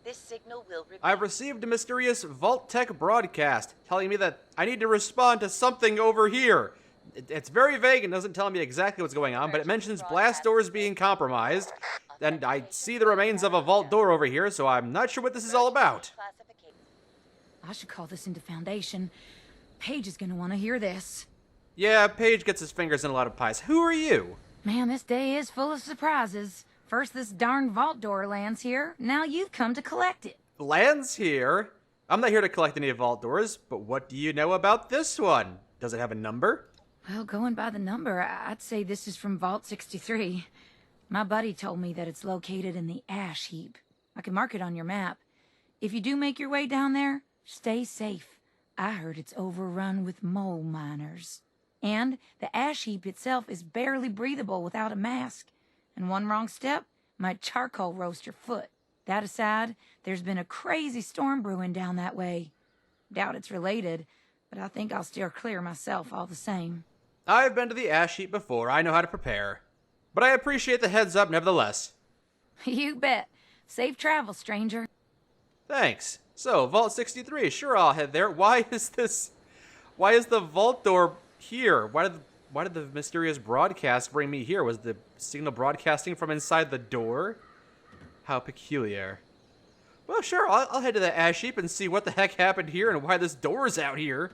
This signal will repeat. I've received a mysterious Vault Tech broadcast telling me that I need to respond to something over here. It's very vague and doesn't tell me exactly what's going on, but it mentions blast doors being compromised, and I see the remains of a vault door over here, so I'm not sure what this is all about. I should call this into Foundation. Paige is gonna want to hear this. Yeah, Paige gets his fingers in a lot of pies. Who are you? Man, this day is full of surprises. First this darn vault door lands here, now you've come to collect it. Lands here? I'm not here to collect any vault doors, but what do you know about this one? Does it have a number? Well, going by the number, I'd say this is from Vault 63. My buddy told me that it's located in the ash heap. I can mark it on your map. If you do make your way down there, stay safe. I heard it's overrun with mole miners. And the ash heap itself is barely breathable without a mask. And one wrong step might charcoal roast your foot. That aside, there's been a crazy storm brewing down that way. Doubt it's related, but I think I'll steer clear myself all the same. I've been to the ash heap before. I know how to prepare. But I appreciate the heads up nevertheless. You bet. Safe travel, stranger. Thanks. So, Vault 63, sure, I'll head there. Why is the vault door here? Why did the mysterious broadcast bring me here? Was the signal broadcasting from inside the door? How peculiar. Well, sure, I'll head to the ash heap and see what the heck happened here and why this door's out here.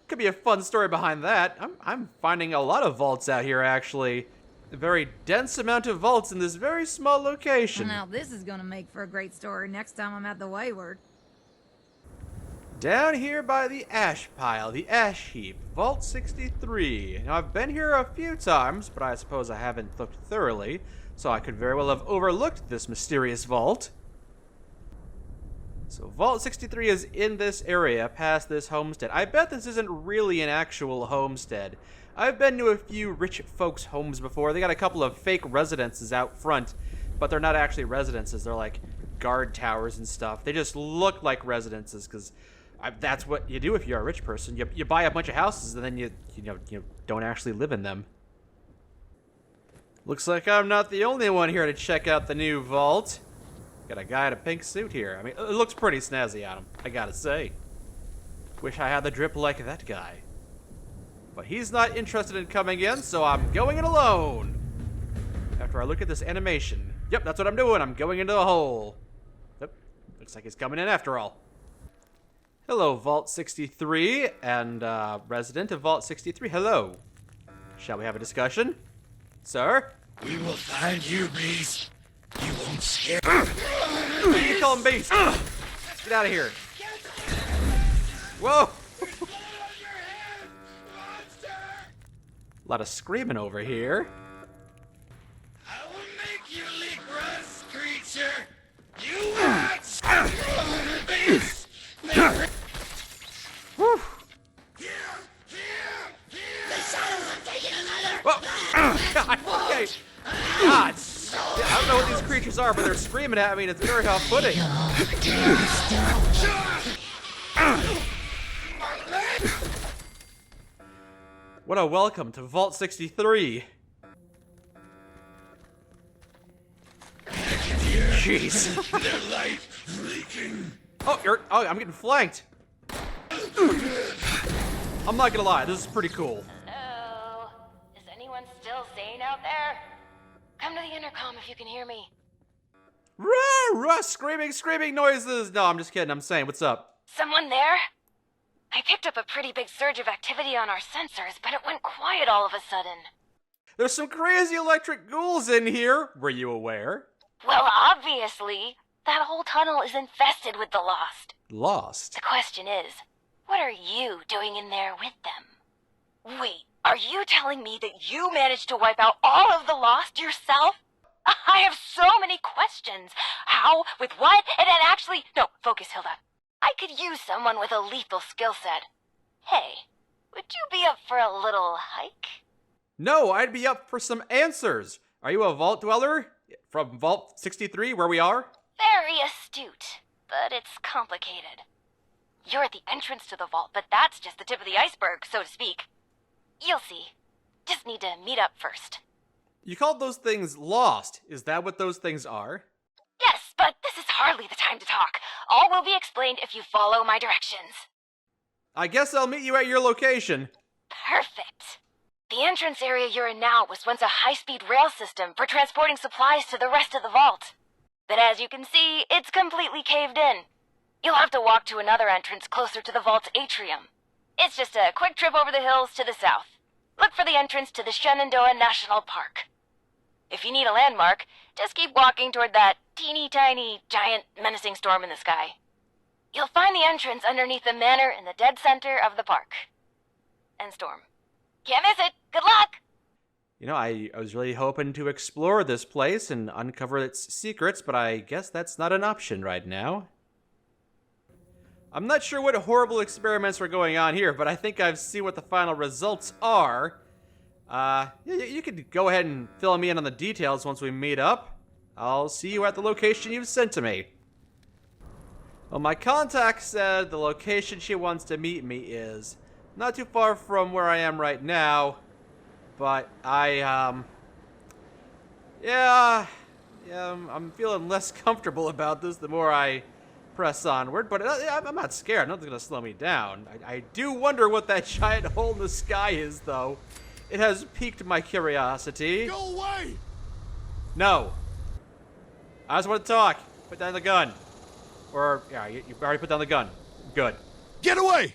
Could be a fun story behind that. I'm finding a lot of vaults out here, actually. A very dense amount of vaults in this very small location. Now this is gonna make for a great story next time I'm at the Wayward. Down here by the ash pile, the ash heap, Vault 63. Now, I've been here a few times, but I suppose I haven't looked thoroughly, so I could very well have overlooked this mysterious vault. So, Vault 63 is in this area, past this homestead. I bet this isn't really an actual homestead. I've been to a few rich folks' homes before. They got a couple of fake residences out front, but they're not actually residences. They're like guard towers and stuff. They just look like residences, because that's what you do if you're a rich person. You buy a bunch of houses and then you don't actually live in them. Looks like I'm not the only one here to check out the new vault. Got a guy in a pink suit here. I mean, it looks pretty snazzy on him, I gotta say. Wish I had the drip like that guy. But he's not interested in coming in, so I'm going in alone. After I look at this animation. Yep, that's what I'm doing. I'm going into the hole. Yep, looks like he's coming in after all. Hello, Vault 63, and resident of Vault 63, hello. Shall we have a discussion? Sir? We will find you, Beast. You won't scare. You call him Beast. Get out of here. Whoa. A lot of screaming over here. I will make you lick rust, creature. You watch. Beast. Whew. The shadows are taking another. Whoa. God, okay. God. I don't know what these creatures are, but they're screaming at me and it's very off-putting. What a welcome to Vault 63. Jeez. The light leaking. Oh, I'm getting flanked. I'm not gonna lie, this is pretty cool. Hello? Is anyone still sane out there? Come to the intercom if you can hear me. Rah, rah, screaming noises. No, I'm just kidding, I'm saying, what's up? Someone there? I picked up a pretty big surge of activity on our sensors, but it went quiet all of a sudden. There's some crazy electric ghouls in here. Were you aware? Well, obviously. That whole tunnel is infested with the Lost. Lost? The question is, what are you doing in there with them? Wait, are you telling me that you managed to wipe out all of the Lost yourself? I have so many questions. How? With what? And actually, no, focus, Hilda. I could use someone with a lethal skill set. Hey, would you be up for a little hike? No, I'd be up for some answers. Are you a vault dweller? From Vault 63, where we are? Very astute, but it's complicated. You're at the entrance to the vault, but that's just the tip of the iceberg, so to speak. You'll see. Just need to meet up first. You called those things lost. Is that what those things are? Yes, but this is hardly the time to talk. All will be explained if you follow my directions. I guess I'll meet you at your location. Perfect. The entrance area you're in now was once a high-speed rail system for transporting supplies to the rest of the vault. But as you can see, it's completely caved in. You'll have to walk to another entrance closer to the vault's atrium. It's just a quick trip over the hills to the south. Look for the entrance to the Shenandoah National Park. If you need a landmark, just keep walking toward that teeny tiny, giant, menacing storm in the sky. You'll find the entrance underneath the manor in the dead center of the park. And storm. Can't miss it. Good luck! You know, I was really hoping to explore this place and uncover its secrets, but I guess that's not an option right now. I'm not sure what horrible experiments were going on here, but I think I've seen what the final results are. You could go ahead and fill me in on the details once we meet up. I'll see you at the location you've sent to me. Well, my contact said the location she wants to meet me is not too far from where I am right now, but I'm feeling less comfortable about this the more I press onward, but I'm not scared. Nothing's gonna slow me down. I do wonder what that giant hole in the sky is, though. It has piqued my curiosity. Go away! No. I just want to talk. Put down the gun. Or, yeah, you've already put down the gun. Good. Get away!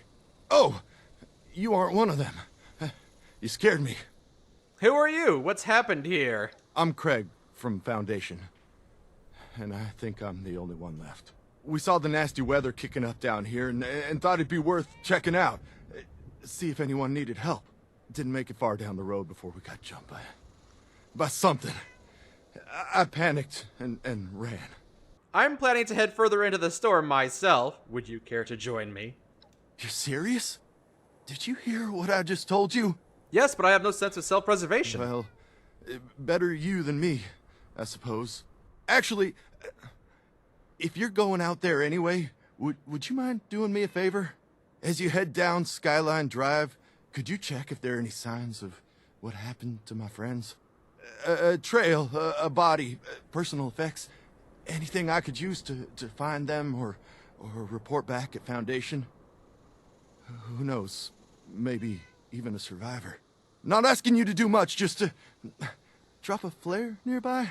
Oh, you aren't one of them. You scared me. Who are you? What's happened here? I'm Craig from Foundation. And I think I'm the only one left. We saw the nasty weather kicking up down here and thought it'd be worth checking out. See if anyone needed help. Didn't make it far down the road before we got jumped by something. I panicked and ran. I'm planning to head further into the storm myself. Would you care to join me? You're serious? Did you hear what I just told you? Yes, but I have no sense of self-preservation. Well, better you than me, I suppose. Actually, if you're going out there anyway, would you mind doing me a favor? As you head down Skyline Drive, could you check if there are any signs of what happened to my friends? A trail, a body, personal effects, anything I could use to find them or report back at Foundation? Who knows? Maybe even a survivor. Not asking you to do much, just to drop a flare nearby.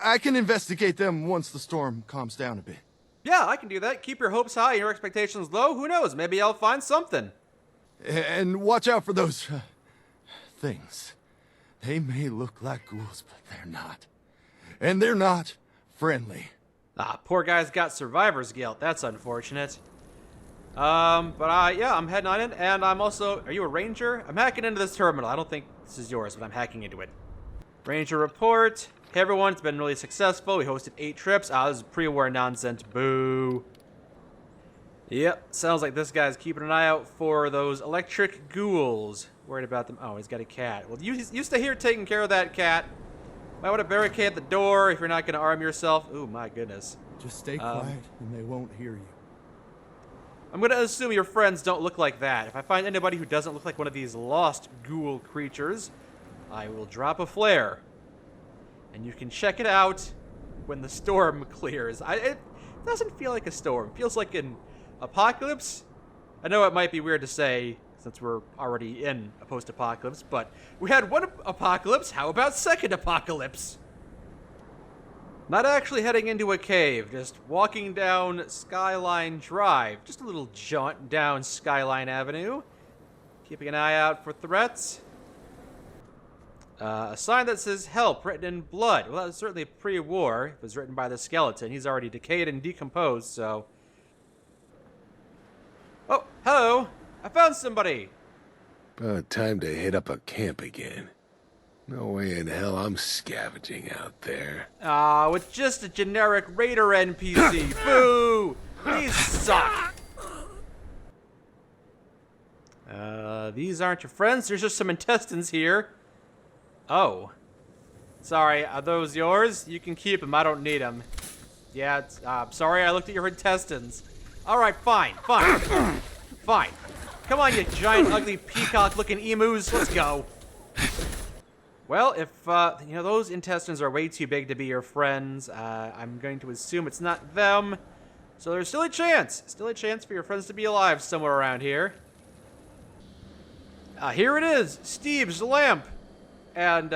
I can investigate them once the storm calms down a bit. Yeah, I can do that. Keep your hopes high and your expectations low. Who knows? Maybe I'll find something. And watch out for those things. They may look like ghouls, but they're not. And they're not friendly. Ah, poor guy's got survivor's guilt. That's unfortunate. Yeah, I'm heading on in, and I'm also... Are you a ranger? I'm hacking into this terminal. I don't think this is yours, but I'm hacking into it. Ranger report. Hey everyone, it's been really successful. We hosted 8 trips. This is pre-war nonsense. Boo. Yep, sounds like this guy's keeping an eye out for those electric ghouls. Worried about them. Oh, he's got a cat. Well, you stay here taking care of that cat. Might want to barricade the door if you're not going to arm yourself. Ooh, my goodness. Just stay quiet and they won't hear you. I'm going to assume your friends don't look like that. If I find anybody who doesn't look like one of these lost ghoul creatures, I will drop a flare. And you can check it out when the storm clears. It doesn't feel like a storm. It feels like an apocalypse. I know it might be weird to say since we're already in a post-apocalypse, but we had one apocalypse. How about second apocalypse? Not actually heading into a cave, just walking down Skyline Drive. Just a little jaunt down Skyline Avenue. Keeping an eye out for threats. A sign that says help written in blood. Well, that was certainly pre-war. It was written by the skeleton. He's already decayed and decomposed, so... Oh, hello! I found somebody! About time to hit up a camp again. No way in hell I'm scavenging out there. With just a generic raider NPC. Boo! These suck! These aren't your friends. There's just some intestines here. Oh. Sorry, are those yours? You can keep them. I don't need them. Yeah, sorry I looked at your intestines. Alright, fine. Fine. Come on, you giant, ugly, peacock-looking emus. Let's go. Well, if, those intestines are way too big to be your friends, I'm going to assume it's not them. So there's still a chance for your friends to be alive somewhere around here. Here it is, Steve's lamp, and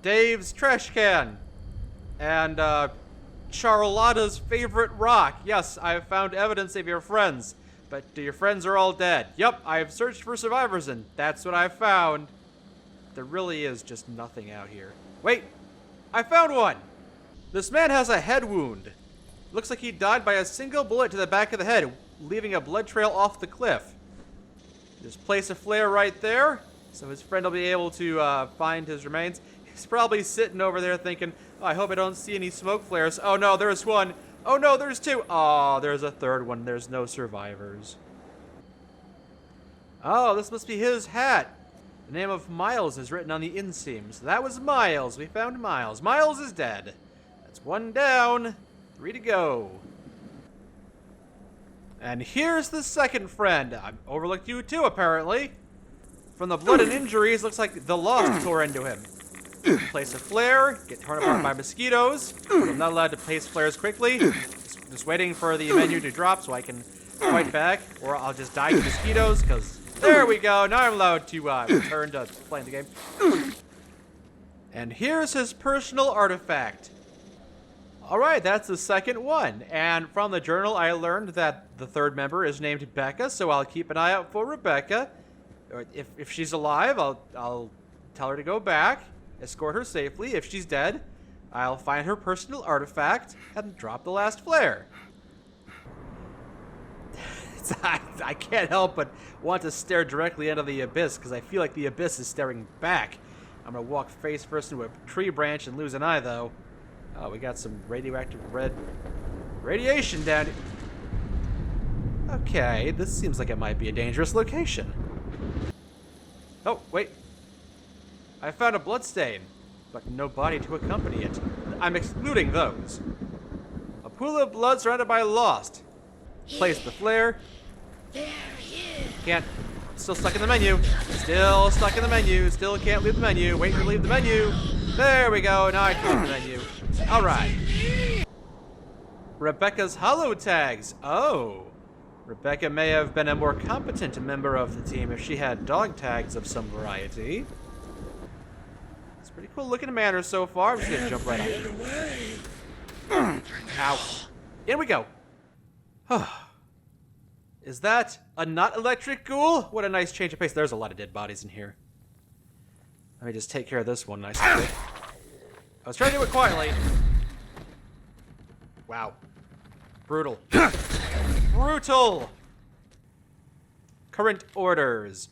Dave's trash can, and Charlotta's favorite rock. Yes, I've found evidence of your friends, but your friends are all dead. Yep, I've searched for survivors, and that's what I've found. There really is just nothing out here. Wait, I found one! This man has a head wound. Looks like he died by a single bullet to the back of the head, leaving a blood trail off the cliff. Just place a flare right there, so his friend will be able to find his remains. He's probably sitting over there thinking, oh, I hope I don't see any smoke flares. Oh no, there's one. Oh no, there's two. Oh, there's a third one. There's no survivors. Oh, this must be his hat. The name of Miles is written on the inseam. So that was Miles. We found Miles. Miles is dead. That's one down. 3 to go. And here's the second friend. I overlooked you too, apparently. From the blood and injuries, looks like the Lost tore into him. Place a flare, get torn apart by mosquitoes. I'm not allowed to place flares quickly. Just waiting for the menu to drop so I can fight back, or I'll just die to mosquitoes, because there we go. Now I'm allowed to return to playing the game. And here's his personal artifact. Alright, that's the second one. And from the journal, I learned that the third member is named Becca, so I'll keep an eye out for Rebecca. If she's alive, I'll tell her to go back, escort her safely. If she's dead, I'll find her personal artifact and drop the last flare. I can't help but want to stare directly into the abyss, because I feel like the abyss is staring back. I'm going to walk face first into a tree branch and lose an eye, though. Oh, we got some radioactive red radiation down here. Okay, this seems like it might be a dangerous location. Oh, wait. I found a bloodstain, but no body to accompany it. I'm excluding those. A pool of blood surrounded by Lost. Place the flare. Can't. Still stuck in the menu. Still stuck in the menu. Still can't leave the menu. Wait to leave the menu. There we go. Now I can leave the menu. Alright. Rebecca's holo tags. Oh. Rebecca may have been a more competent member of the team if she had dog tags of some variety. It's pretty cool looking manner so far. I'm just gonna jump right out. Ow. In we go. Is that a not electric ghoul? What a nice change of pace. There's a lot of dead bodies in here. Let me just take care of this one nicely. I was trying to do it quietly. Wow. Brutal. Brutal! Current orders.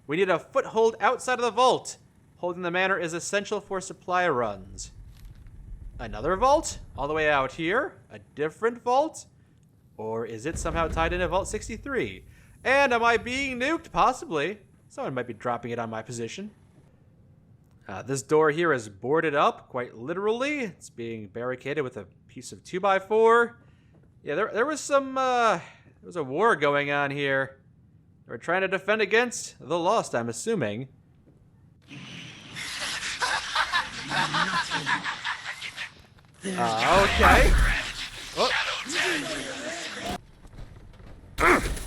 We need a foothold outside of the vault. Holding the manor is essential for supply runs. Another vault? All the way out here? A different vault? Or is it somehow tied into Vault 63? And am I being nuked? Possibly. Someone might be dropping it on my position. This door here is boarded up, quite literally. It's being barricaded with a piece of 2x4. Yeah, there was some, there was a war going on here. They were trying to defend against the Lost, I'm assuming. Okay. Oh.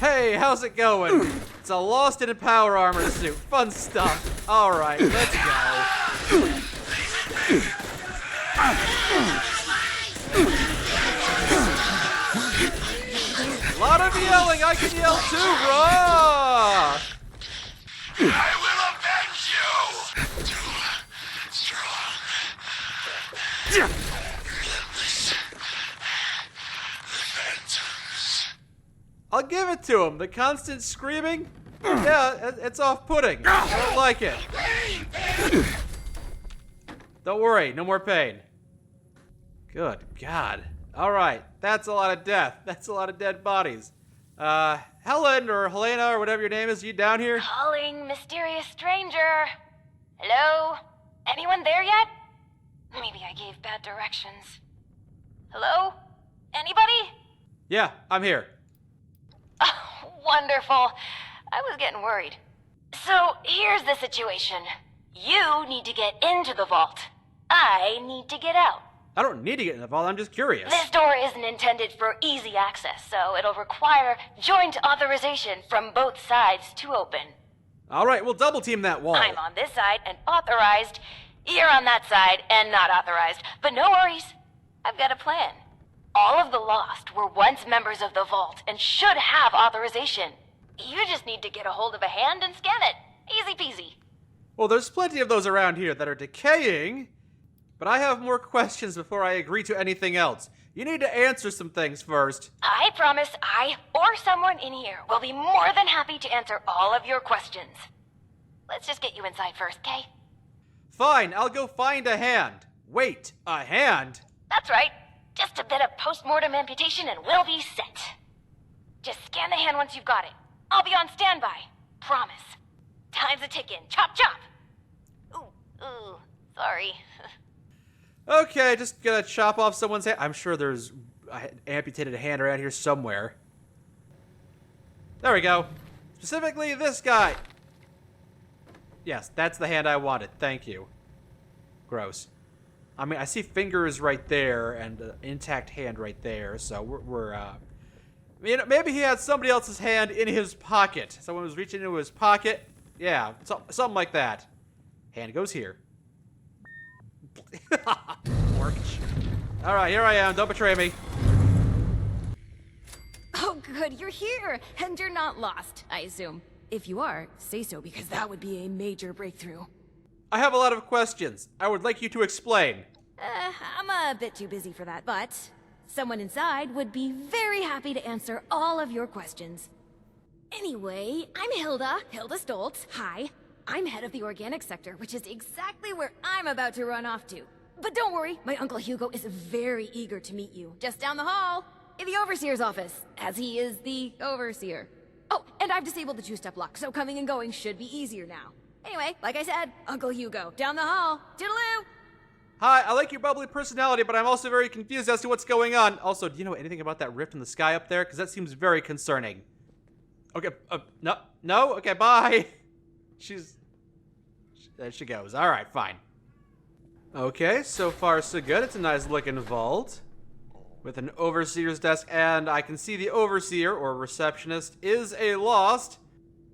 Hey, how's it going? It's a Lost in a power armor suit. Fun stuff. Alright, let's go. A lot of yelling. I can yell too, raw! I will avenge you! Too strong. Relentless. Vengeance. I'll give it to him. The constant screaming? Yeah, it's off-putting. I don't like it. Don't worry, no more pain. Good God. Alright, that's a lot of death. That's a lot of dead bodies. Helen or Helena or whatever your name is, you down here? Calling mysterious stranger. Hello? Anyone there yet? Maybe I gave bad directions. Hello? Anybody? Yeah, I'm here. Oh, wonderful. I was getting worried. So, here's the situation. You need to get into the vault. I need to get out. I don't need to get in the vault, I'm just curious. This door isn't intended for easy access, so it'll require joint authorization from both sides to open. Alright, we'll double team that wall. I'm on this side and authorized. You're on that side and not authorized. But no worries. I've got a plan. All of the Lost were once members of the vault and should have authorization. You just need to get a hold of a hand and scan it. Easy peasy. Well, there's plenty of those around here that are decaying, but I have more questions before I agree to anything else. You need to answer some things first. I promise I or someone in here will be more than happy to answer all of your questions. Let's just get you inside first, okay? Fine, I'll go find a hand. Wait, a hand? That's right. Just a bit of post-mortem amputation and we'll be set. Just scan the hand once you've got it. I'll be on standby. Promise. Time's a ticking. Chop, chop. Ooh, sorry. Okay, just gonna chop off someone's hand. I'm sure there's an amputated hand around here somewhere. There we go. Specifically this guy. Yes, that's the hand I wanted. Thank you. Gross. I mean, I see fingers right there and an intact hand right there, so you know, maybe he had somebody else's hand in his pocket. Someone was reaching into his pocket. Yeah, something like that. Hand goes here. Alright, here I am. Don't betray me. Oh, good, you're here, and you're not lost, I assume. If you are, say so, because that would be a major breakthrough. I have a lot of questions. I would like you to explain. I'm a bit too busy for that, but someone inside would be very happy to answer all of your questions. Anyway, I'm Hilda Stoltz. Hi. I'm head of the organic sector, which is exactly where I'm about to run off to. But don't worry, my Uncle Hugo is very eager to meet you, just down the hall, in the Overseer's office, as he is the Overseer. Oh, and I've disabled the two-step lock, so coming and going should be easier now. Anyway, like I said, Uncle Hugo, down the hall. Toodaloo! Hi, I like your bubbly personality, but I'm also very confused as to what's going on. Also, do you know anything about that rift in the sky up there? Because that seems very concerning. Okay, no? Okay, bye. There she goes. Alright, fine. Okay, so far so good. It's a nice looking vault with an overseer's desk, and I can see the overseer, or receptionist, is a Lost.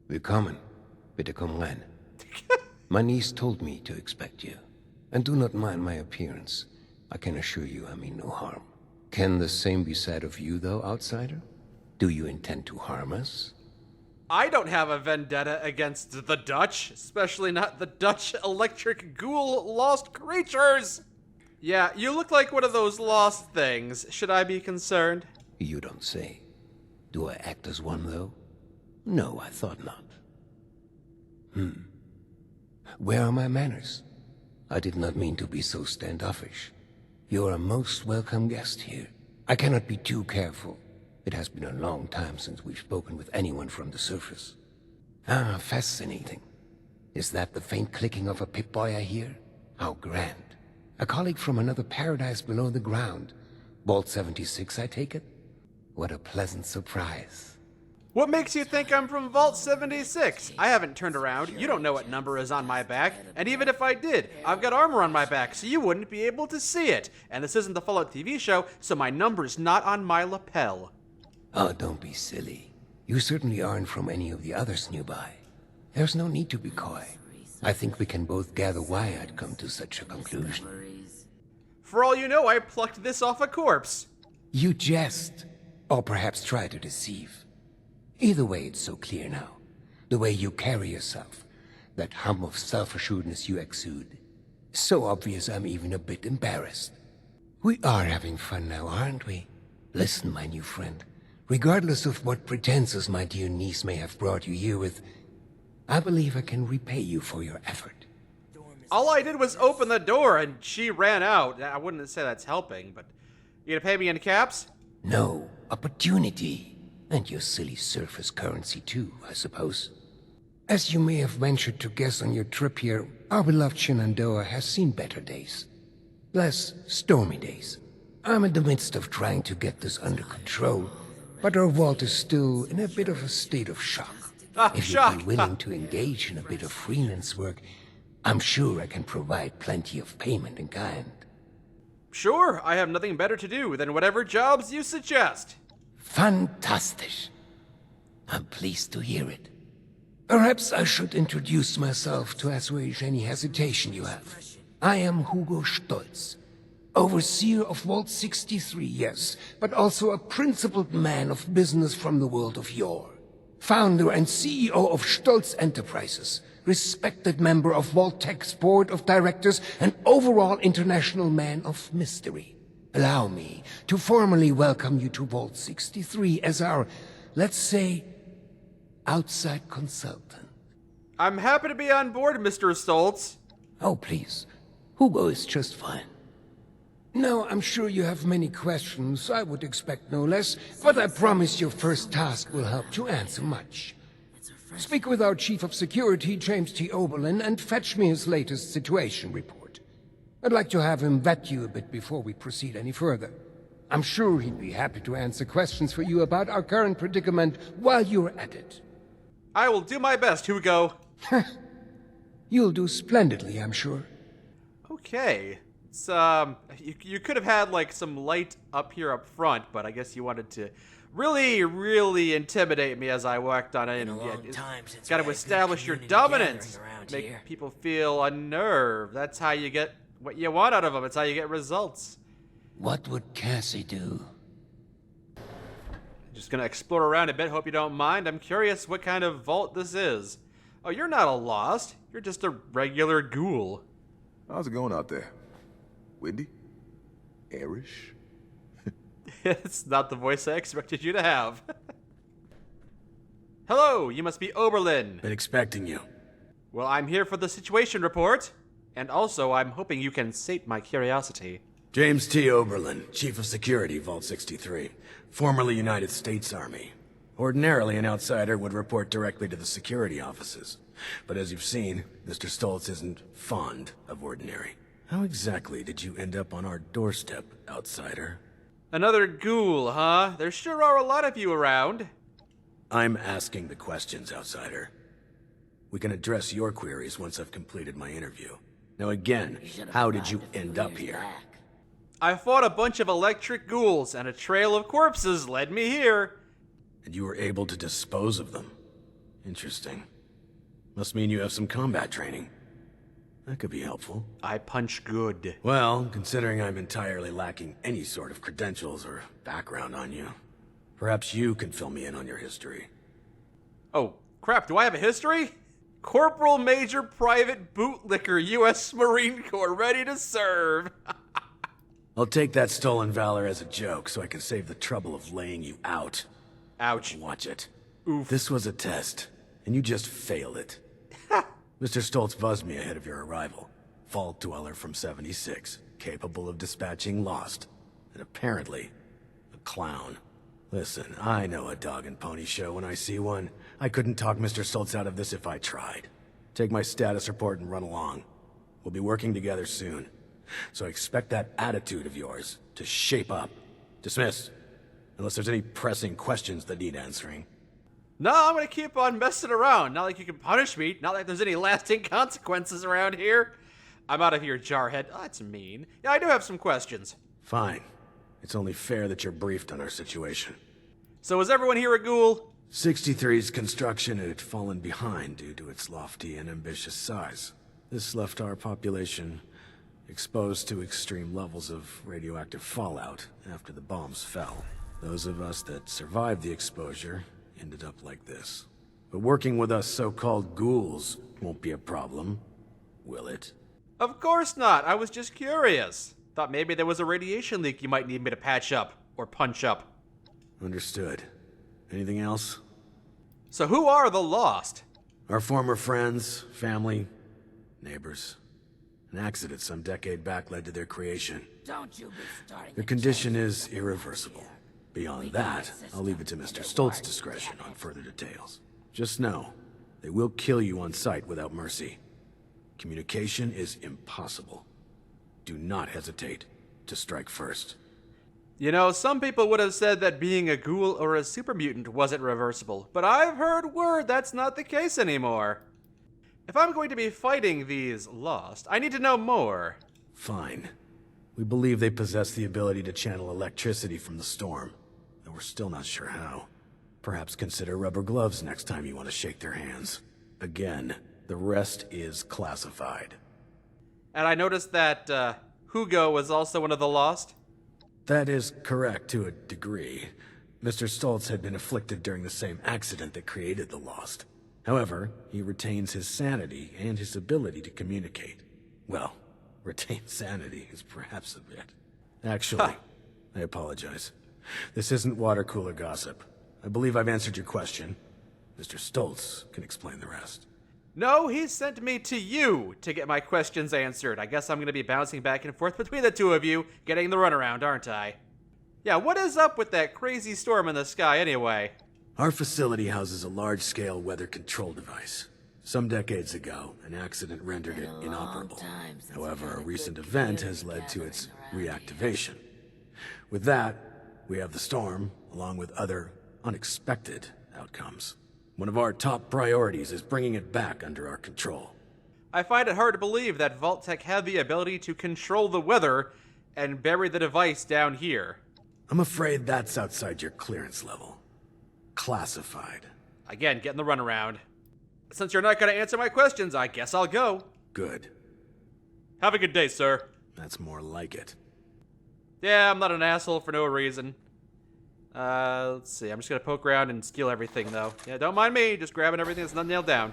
Willkommen. Bitte komm rein. My niece told me to expect you. And do not mind my appearance. I can assure you I mean no harm. Can the same be said of you, though, outsider? Do you intend to harm us? I don't have a vendetta against the Dutch, especially not the Dutch electric ghoul lost creatures. Yeah, you look like one of those lost things. Should I be concerned? You don't say. Do I act as one, though? No, I thought not. Where are my manners? I did not mean to be so standoffish. You are a most welcome guest here. I cannot be too careful. It has been a long time since we've spoken with anyone from the surface. Ah, fascinating. Is that the faint clicking of a Pip-Boy I hear? How grand. A colleague from another paradise below the ground. Vault 76, I take it? What a pleasant surprise. What makes you think I'm from Vault 76? I haven't turned around. You don't know what number is on my back. And even if I did, I've got armor on my back, so you wouldn't be able to see it. And this isn't the Fallout TV show, so my number's not on my lapel. Oh, don't be silly. You certainly aren't from any of the others nearby. There's no need to be coy. I think we can both gather why I'd come to such a conclusion. For all you know, I plucked this off a corpse. You jest, or perhaps try to deceive. Either way, it's so clear now. The way you carry yourself, that hum of self-assuredness you exude. So obvious I'm even a bit embarrassed. We are having fun now, aren't we? Listen, my new friend. Regardless of what pretenses my dear niece may have brought you here with, I believe I can repay you for your effort. All I did was open the door and she ran out. I wouldn't say that's helping, but you gonna pay me in caps? No, opportunity. And your silly surface currency too, I suppose. As you may have ventured to guess on your trip here, our beloved Shenandoah has seen better days. Less stormy days. I'm in the midst of trying to get this under control, but our vault is still in a bit of a state of shock. If you'd be willing to engage in a bit of freelance work, I'm sure I can provide plenty of payment in kind. Sure, I have nothing better to do than whatever jobs you suggest. Fantastic. I'm pleased to hear it. Perhaps I should introduce myself to assuage any hesitation you have. I am Hugo Stolz, overseer of Vault 63, yes, but also a principled man of business from the world of yore. Founder and CEO of Stolz Enterprises, respected member of Vault-Tech's board of directors, and overall international man of mystery. Allow me to formally welcome you to Vault 63 as our, let's say, outside consultant. I'm happy to be on board, Mr. Stoltz. Oh, please. Hugo is just fine. Now, I'm sure you have many questions. I would expect no less, but I promise your first task will help to answer much. Speak with our Chief of Security, James T. Oberlin, and fetch me his latest situation report. I'd like to have him vet you a bit before we proceed any further. I'm sure he'd be happy to answer questions for you about our current predicament while you're at it. I will do my best, Hugo. You'll do splendidly, I'm sure. Okay. It's, you could have had, like, some light up here up front, but I guess you wanted to really intimidate me as I worked on it. And got to establish your dominance. Make people feel unnerved. That's how you get what you want out of them. It's how you get results. What would Cassie do? Just gonna explore around a bit, hope you don't mind. I'm curious what kind of vault this is. Oh, you're not a lost. You're just a regular ghoul. How's it going out there? Windy? Airish? It's not the voice I expected you to have. Hello, you must be Oberlin. Been expecting you. Well, I'm here for the situation report. And also, I'm hoping you can sate my curiosity. James T. Oberlin, Chief of Security, Vault 63. Formerly United States Army. Ordinarily, an outsider would report directly to the security offices. But as you've seen, Mr. Stoltz isn't fond of ordinary. How exactly did you end up on our doorstep, outsider? Another ghoul, huh? There sure are a lot of you around. I'm asking the questions, outsider. We can address your queries once I've completed my interview. Now again, how did you end up here? I fought a bunch of electric ghouls, and a trail of corpses led me here. And you were able to dispose of them. Interesting. Must mean you have some combat training. That could be helpful. I punch good. Well, considering I'm entirely lacking any sort of credentials or background on you, perhaps you can fill me in on your history. Oh, crap, do I have a history? Corporal Major Private Bootlicker, U.S. Marine Corps, ready to serve. I'll take that stolen valor as a joke so I can save the trouble of laying you out. Ouch. Watch it. Oof. This was a test, and you just failed it. Mr. Stoltz buzzed me ahead of your arrival. Vault dweller from 76, capable of dispatching Lost, and apparently, a clown. Listen, I know a dog and pony show when I see one. I couldn't talk Mr. Stoltz out of this if I tried. Take my status report and run along. We'll be working together soon. So I expect that attitude of yours to shape up. Dismissed. Unless there's any pressing questions that need answering. No, I'm gonna keep on messing around. Not like you can punish me. Not like there's any lasting consequences around here. I'm out of here, Jarhead. Oh, that's mean. Yeah, I do have some questions. Fine. It's only fair that you're briefed on our situation. So is everyone here a ghoul? 63's construction had fallen behind due to its lofty and ambitious size. This left our population exposed to extreme levels of radioactive fallout after the bombs fell. Those of us that survived the exposure ended up like this. But working with us so-called ghouls won't be a problem, will it? Of course not. I was just curious. Thought maybe there was a radiation leak you might need me to patch up or punch up. Understood. Anything else? So who are the Lost? Our former friends, family, neighbors. An accident some decade back led to their creation. Their condition is irreversible. Beyond that, I'll leave it to Mr. Stoltz's discretion on further details. Just know, they will kill you on sight without mercy. Communication is impossible. Do not hesitate to strike first. You know, some people would have said that being a ghoul or a super mutant wasn't reversible, but I've heard word that's not the case anymore. If I'm going to be fighting these Lost, I need to know more. Fine. We believe they possess the ability to channel electricity from the storm, and we're still not sure how. Perhaps consider rubber gloves next time you want to shake their hands. Again, the rest is classified. And I noticed that Hugo was also one of the Lost. That is correct to a degree. Mr. Stoltz had been afflicted during the same accident that created the Lost. However, he retains his sanity and his ability to communicate. Well, retain sanity is perhaps a bit. Actually, I apologize. This isn't water cooler gossip. I believe I've answered your question. Mr. Stoltz can explain the rest. No, he sent me to you to get my questions answered. I guess I'm going to be bouncing back and forth between the two of you, getting the runaround, aren't I? Yeah, what is up with that crazy storm in the sky anyway? Our facility houses a large-scale weather control device. Some decades ago, an accident rendered it inoperable. However, a recent event has led to its reactivation. With that, we have the storm, along with other unexpected outcomes. One of our top priorities is bringing it back under our control. I find it hard to believe that Vault-Tec had the ability to control the weather and bury the device down here. I'm afraid that's outside your clearance level. Classified. Again, getting the runaround. Since you're not going to answer my questions, I guess I'll go. Good. Have a good day, sir. That's more like it. Yeah, I'm not an asshole for no reason. Let's see. I'm just going to poke around and steal everything, though. Yeah, don't mind me. Just grabbing everything that's not nailed down.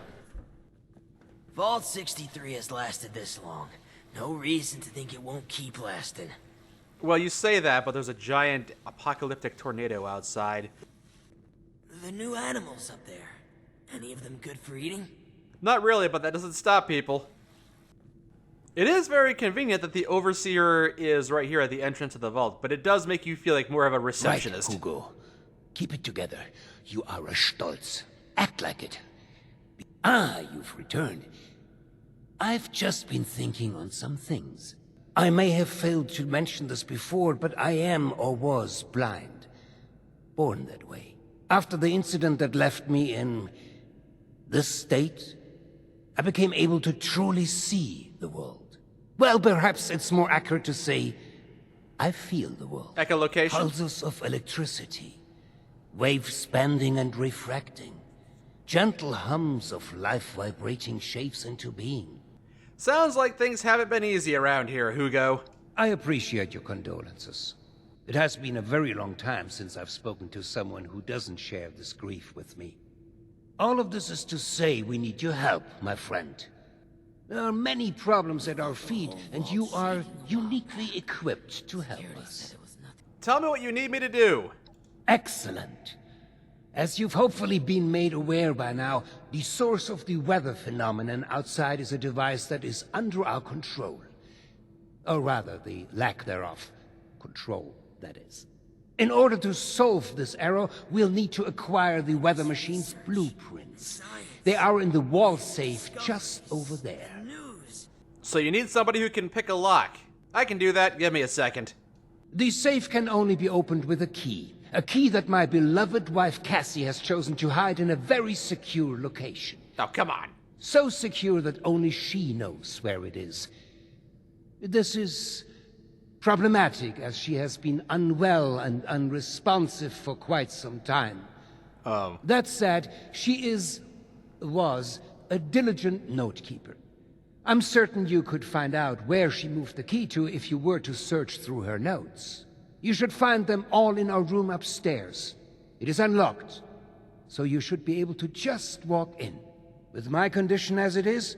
Vault 63 has lasted this long. No reason to think it won't keep lasting. Well, you say that, but there's a giant apocalyptic tornado outside. The new animals up there. Any of them good for eating? Not really, but that doesn't stop people. It is very convenient that the Overseer is right here at the entrance of the vault, but it does make you feel like more of a receptionist. Right, Hugo. Keep it together. You are a Stoltz. Act like it. Ah, you've returned. I've just been thinking on some things. I may have failed to mention this before, but I am or was blind. Born that way. After the incident that left me in this state, I became able to truly see the world. Well, perhaps it's more accurate to say, I feel the world. Echolocation? Pulses of electricity, waves bending and refracting, gentle hums of life vibrating shapes into being. Sounds like things haven't been easy around here, Hugo. I appreciate your condolences. It has been a very long time since I've spoken to someone who doesn't share this grief with me. All of this is to say we need your help, my friend. There are many problems at our feet, and you are uniquely equipped to help us. Tell me what you need me to do. Excellent. As you've hopefully been made aware by now, the source of the weather phenomenon outside is a device that is under our control. Or rather, the lack thereof. Control, that is. In order to solve this error, we'll need to acquire the weather machine's blueprints. They are in the wall safe just over there. So you need somebody who can pick a lock. I can do that. Give me a second. The safe can only be opened with a key. A key that my beloved wife Cassie has chosen to hide in a very secure location. Oh, come on. So secure that only she knows where it is. This is problematic, as she has been unwell and unresponsive for quite some time. That said, she was a diligent note-keeper. I'm certain you could find out where she moved the key to if you were to search through her notes. You should find them all in our room upstairs. It is unlocked, so you should be able to just walk in. With my condition as it is,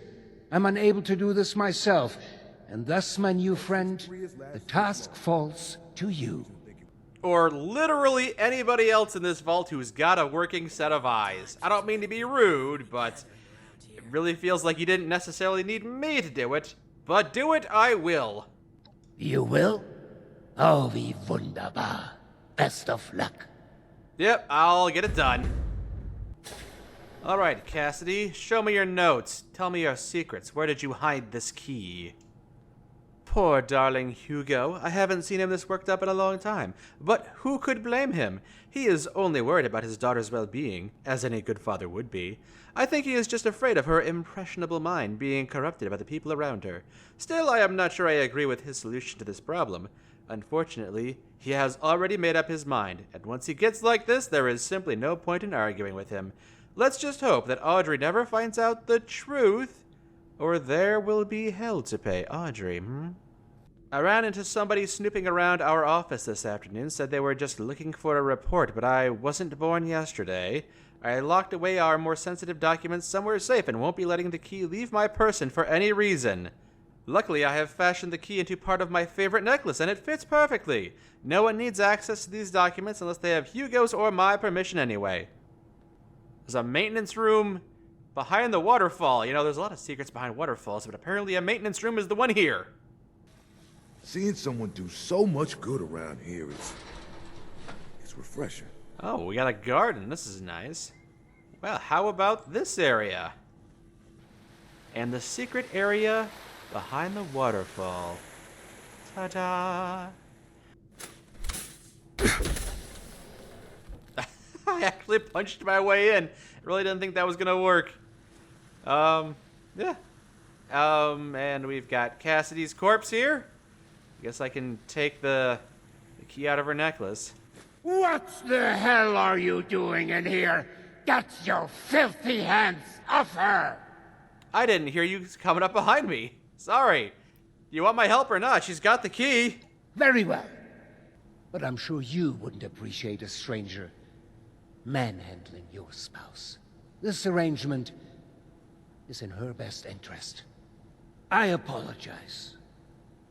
I'm unable to do this myself, and thus, my new friend, the task falls to you. Or literally anybody else in this vault who's got a working set of eyes. I don't mean to be rude, but it really feels like you didn't necessarily need me to do it. But do it I will. You will? Oh, wie wunderbar. Best of luck. Yep, I'll get it done. Alright, Cassidy, show me your notes. Tell me your secrets. Where did you hide this key? Poor darling Hugo. I haven't seen him this worked up in a long time. But who could blame him? He is only worried about his daughter's well-being, as any good father would be. I think he is just afraid of her impressionable mind being corrupted by the people around her. Still, I am not sure I agree with his solution to this problem. Unfortunately, he has already made up his mind, and once he gets like this, there is simply no point in arguing with him. Let's just hope that Audrey never finds out the truth, or there will be hell to pay. Audrey, I ran into somebody snooping around our office this afternoon, said they were just looking for a report, but I wasn't born yesterday. I locked away our more sensitive documents somewhere safe and won't be letting the key leave my person for any reason. Luckily, I have fashioned the key into part of my favorite necklace, and it fits perfectly. No one needs access to these documents unless they have Hugo's or my permission anyway. There's a maintenance room behind the waterfall. You know, there's a lot of secrets behind waterfalls, but apparently a maintenance room is the one here. Seeing someone do so much good around here is refreshing. Oh, we got a garden. This is nice. Well, how about this area? And the secret area behind the waterfall. Ta-da! I actually punched my way in. I really didn't think that was gonna work. Yeah. And we've got Cassidy's corpse here. Guess I can take the key out of her necklace. What the hell are you doing in here? Get your filthy hands off her! I didn't hear you coming up behind me. Sorry. You want my help or not? She's got the key. Very well. But I'm sure you wouldn't appreciate a stranger manhandling your spouse. This arrangement is in her best interest. I apologize.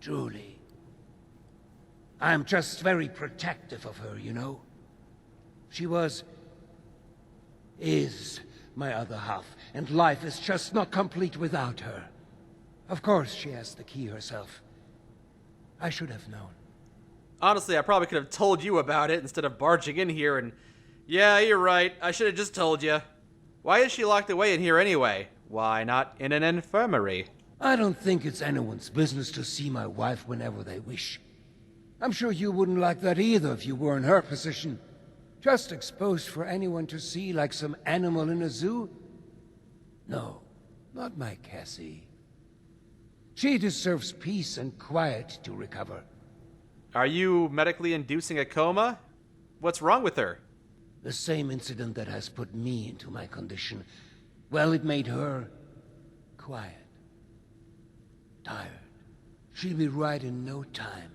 Truly. I'm just very protective of her, you know? She is my other half, and life is just not complete without her. Of course she has the key herself. I should have known. Honestly, I probably could have told you about it instead of barging in here and... Yeah, you're right. I should have just told you. Why is she locked away in here anyway? Why not in an infirmary? I don't think it's anyone's business to see my wife whenever they wish. I'm sure you wouldn't like that either if you were in her position. Just exposed for anyone to see like some animal in a zoo? No, not my Cassie. She deserves peace and quiet to recover. Are you medically inducing a coma? What's wrong with her? The same incident that has put me into my condition. Well, it made her quiet. Tired. She'll be right in no time.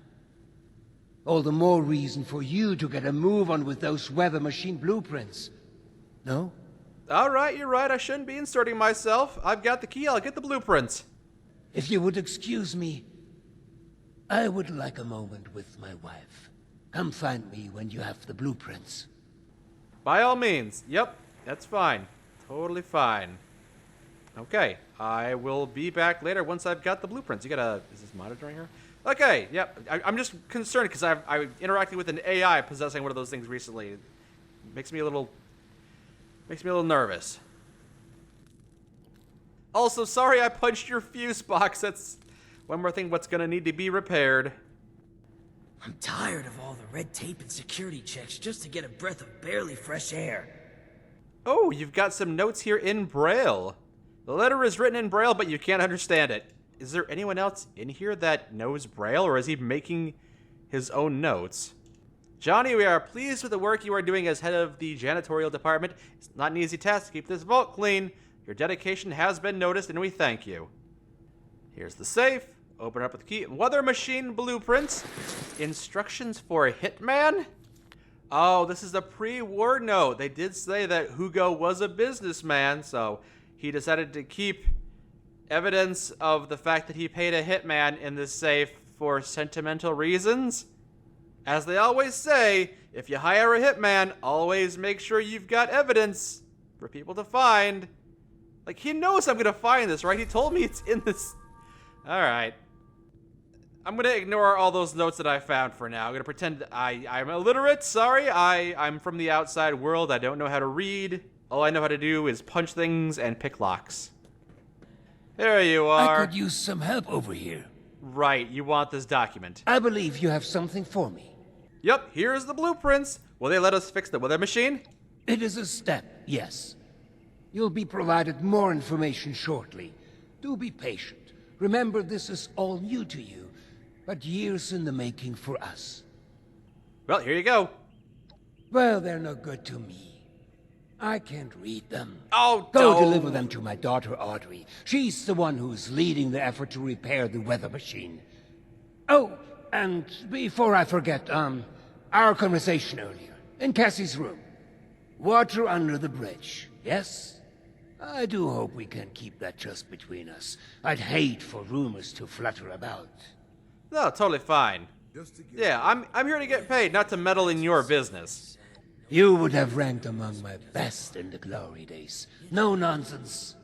All the more reason for you to get a move on with those weather machine blueprints. No? Alright, you're right. I shouldn't be inserting myself. I've got the key. I'll get the blueprints. If you would excuse me, I would like a moment with my wife. Come find me when you have the blueprints. By all means. Yep, that's fine. Totally fine. Okay, I will be back later once I've got the blueprints. You got a... Is this monitoring her? Okay, yep. I'm just concerned because I interacted with an AI possessing one of those things recently. It makes me a little nervous. Also, sorry I punched your fuse box. That's one more thing what's gonna need to be repaired. I'm tired of all the red tape and security checks just to get a breath of barely fresh air. Oh, you've got some notes here in Braille. The letter is written in Braille, but you can't understand it. Is there anyone else in here that knows Braille, or is he making his own notes? Johnny, we are pleased with the work you are doing as head of the janitorial department. It's not an easy task to keep this vault clean. Your dedication has been noticed, and we thank you. Here's the safe. Open it up with the key. Weather machine blueprints. Instructions for a hitman? Oh, this is a pre-war note. They did say that Hugo was a businessman, so he decided to keep evidence of the fact that he paid a hitman in this safe for sentimental reasons. As they always say, if you hire a hitman, always make sure you've got evidence for people to find. Like, he knows I'm gonna find this, right? He told me it's in this. Alright. I'm gonna ignore all those notes that I found for now. I'm gonna pretend I'm illiterate. Sorry, I'm from the outside world. I don't know how to read. All I know how to do is punch things and pick locks. There you are. I could use some help over here. Right, you want this document. I believe you have something for me. Yep, here's the blueprints. Will they let us fix the weather machine? It is a step, yes. You'll be provided more information shortly. Do be patient. Remember, this is all new to you, but years in the making for us. Well, here you go. Well, they're no good to me. I can't read them. Oh, Go don't. deliver them to my daughter, Audrey. She's the one who's leading the effort to repair the weather machine. Oh, and before I forget, our conversation earlier, in Cassie's room. Water under the bridge, yes? I do hope we can keep that just between us. I'd hate for rumors to flutter about. No, totally fine. Yeah, I'm here to get paid, not to meddle in your business. You would have ranked among my best in the glory days. No nonsense.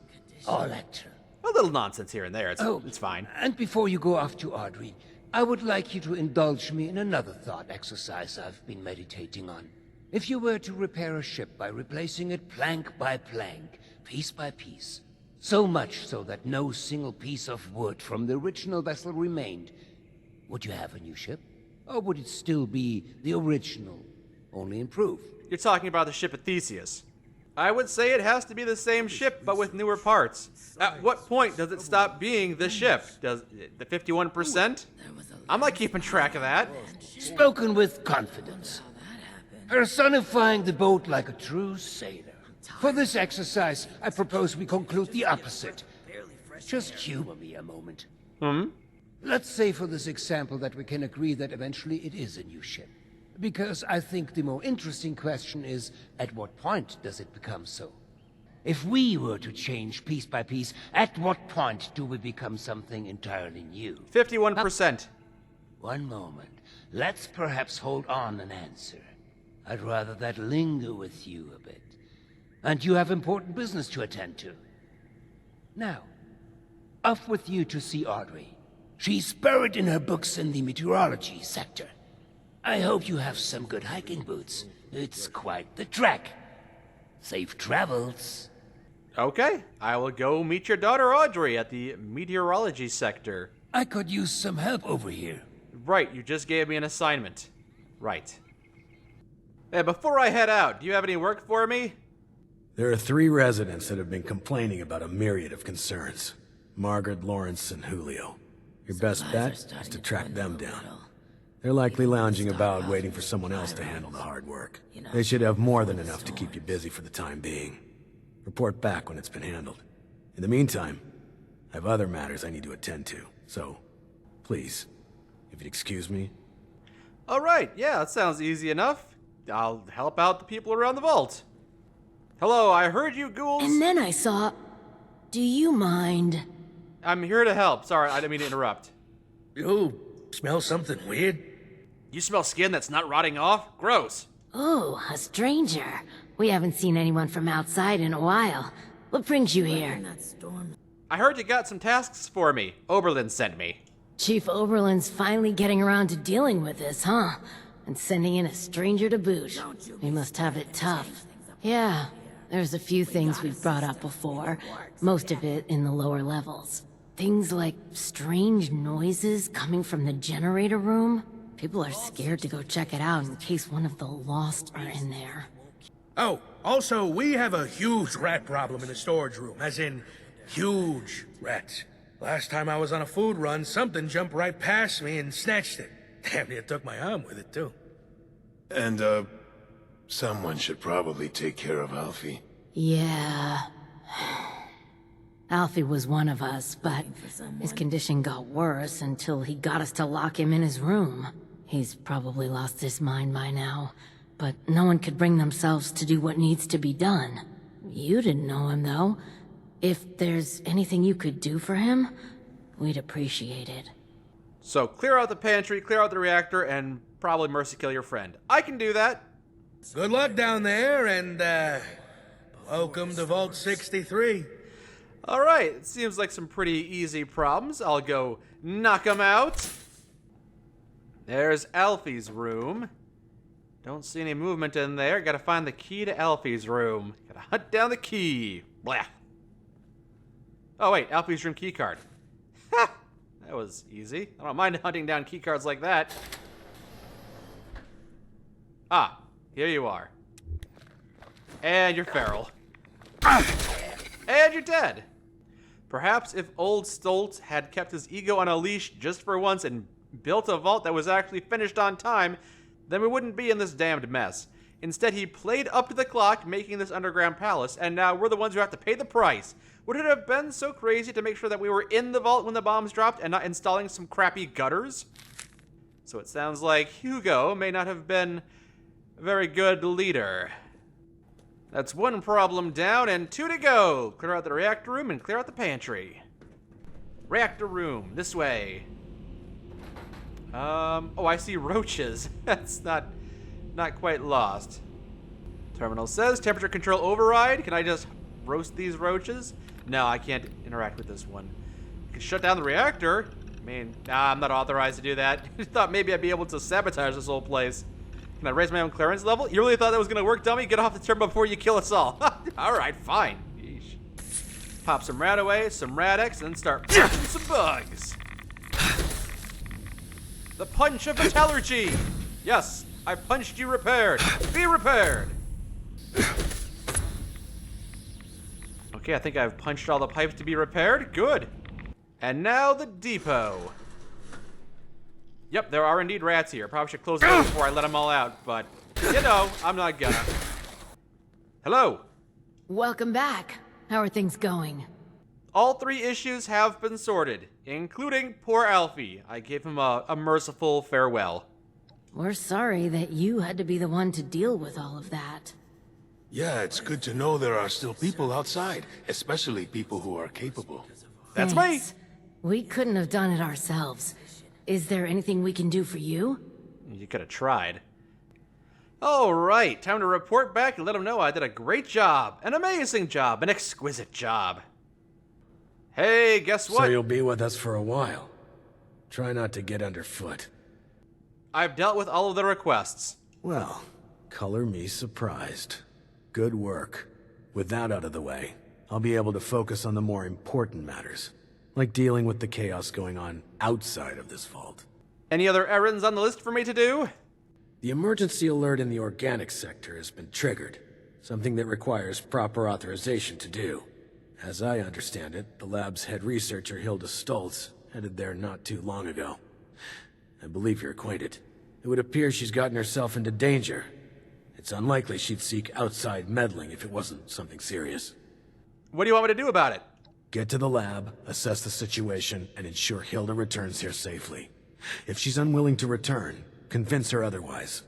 All action. A little nonsense here and there. It's fine. And before you go off to Audrey, I would like you to indulge me in another thought exercise I've been meditating on. If you were to repair a ship by replacing it plank by plank, piece by piece, so much so that no single piece of wood from the original vessel remained, would you have a new ship? Or would it still be the original, only improved? You're talking about the ship of Theseus. I would say it has to be the same ship, but with newer parts. At what point does it stop being the ship? Does the 51%? I'm not keeping track of that. Spoken with confidence. Personifying the boat like a true sailor. For this exercise, I propose we conclude the opposite. Just humor me a moment. Let's say for this example that we can agree that eventually it is a new ship. Because I think the more interesting question is, at what point does it become so? If we were to change piece by piece, at what point do we become something entirely new? 51%. One moment. Let's perhaps hold on an answer. I'd rather that linger with you a bit. And you have important business to attend to. Now, off with you to see Audrey. She's buried in her books in the meteorology sector. I hope you have some good hiking boots. It's quite the trek. Safe travels. Okay, I will go meet your daughter Audrey at the meteorology sector. I could use some help over here. Right, you just gave me an assignment. Right. Hey, before I head out, do you have any work for me? There are 3 residents that have been complaining about a myriad of concerns. Margaret, Lawrence, and Julio. Your best bet is to track them down. They're likely lounging about waiting for someone else to handle the hard work. They should have more than enough to keep you busy for the time being. Report back when it's been handled. In the meantime, I have other matters I need to attend to, so please, if you'd excuse me. Alright, yeah, that sounds easy enough. I'll help out the people around the vault. Hello, I heard you ghouls. And then I saw... Do you mind? I'm here to help. Sorry, I didn't mean to interrupt. You smell something weird? You smell skin that's not rotting off? Gross. Oh, a stranger. We haven't seen anyone from outside in a while. What brings you here? I heard you got some tasks for me. Oberlin sent me. Chief Oberlin's finally getting around to dealing with this, huh? And sending in a stranger to boot. We must have it tough. Yeah, there's a few things we've brought up before. Most of it in the lower levels. Things like strange noises coming from the generator room. People are scared to go check it out in case one of the Lost are in there. Oh, also, we have a huge rat problem in the storage room, as in, huge rats. Last time I was on a food run, something jumped right past me and snatched it. Damn near took my arm with it, too. And, someone should probably take care of Alfie. Yeah. Alfie was one of us, but his condition got worse until he got us to lock him in his room. He's probably lost his mind by now, but no one could bring themselves to do what needs to be done. You didn't know him, though. If there's anything you could do for him, we'd appreciate it. So clear out the pantry, clear out the reactor, and probably mercy kill your friend. I can do that. Good luck down there, and, welcome to Vault 63. Alright, it seems like some pretty easy problems. I'll go knock them out. There's Alfie's room. Don't see any movement in there. Gotta find the key to Alfie's room. Gotta hunt down the key. Blah. Oh wait, Alfie's room key card. Ha! That was easy. I don't mind hunting down keycards like that. Ah, here you are. And you're feral. And you're dead. Perhaps if old Stoltz had kept his ego on a leash just for once and built a vault that was actually finished on time, then we wouldn't be in this damned mess. Instead, he played up to the clock, making this underground palace, and now we're the ones who have to pay the price. Would it have been so crazy to make sure that we were in the vault when the bombs dropped and not installing some crappy gutters? So it sounds like Hugo may not have been a very good leader. That's one problem down and 2 to go. Clear out the reactor room and clear out the pantry. Reactor room, this way. Oh, I see roaches. That's not quite lost. Terminal says temperature control override. Can I just roast these roaches? No, I can't interact with this one. I can shut down the reactor. I mean, nah, I'm not authorized to do that. I thought maybe I'd be able to sabotage this whole place. Can I raise my own clearance level? You really thought that was gonna work, dummy? Get off the terminal before you kill us all. Alright, fine. Yeesh. Pop some rat away, some Rad-X, and then start punching some bugs. The punch of metallurgy! Yes, I punched you repaired. Be repaired! Okay, I think I've punched all the pipes to be repaired. Good. And now the depot. Yep, there are indeed rats here. Probably should close the door before I let them all out, but, you know, I'm not gonna. Hello. Welcome back. How are things going? All 3 issues have been sorted, including poor Alfie. I gave him a merciful farewell. We're sorry that you had to be the one to deal with all of that. Yeah, it's good to know there are still people outside, especially people who are capable. That's Thanks. We couldn't have done it ourselves. Is there anything we can do for you? me. You could have tried. All right, time to report back and let them know I did a great job, an amazing job, an exquisite job. Hey, guess what? So you'll be with us for a while. Try not to get underfoot. I've dealt with all of the requests. Well, color me surprised. Good work. With that out of the way, I'll be able to focus on the more important matters, like dealing with the chaos going on outside of this vault. Any other errands on the list for me to do? The emergency alert in the organic sector has been triggered, something that requires proper authorization to do. As I understand it, the lab's head researcher, Hilda Stoltz, headed there not too long ago. I believe you're acquainted. It would appear she's gotten herself into danger. It's unlikely she'd seek outside meddling if it wasn't something serious. What do you want me to do about it? Get to the lab, assess the situation, and ensure Hilda returns here safely. If she's unwilling to return, convince her otherwise.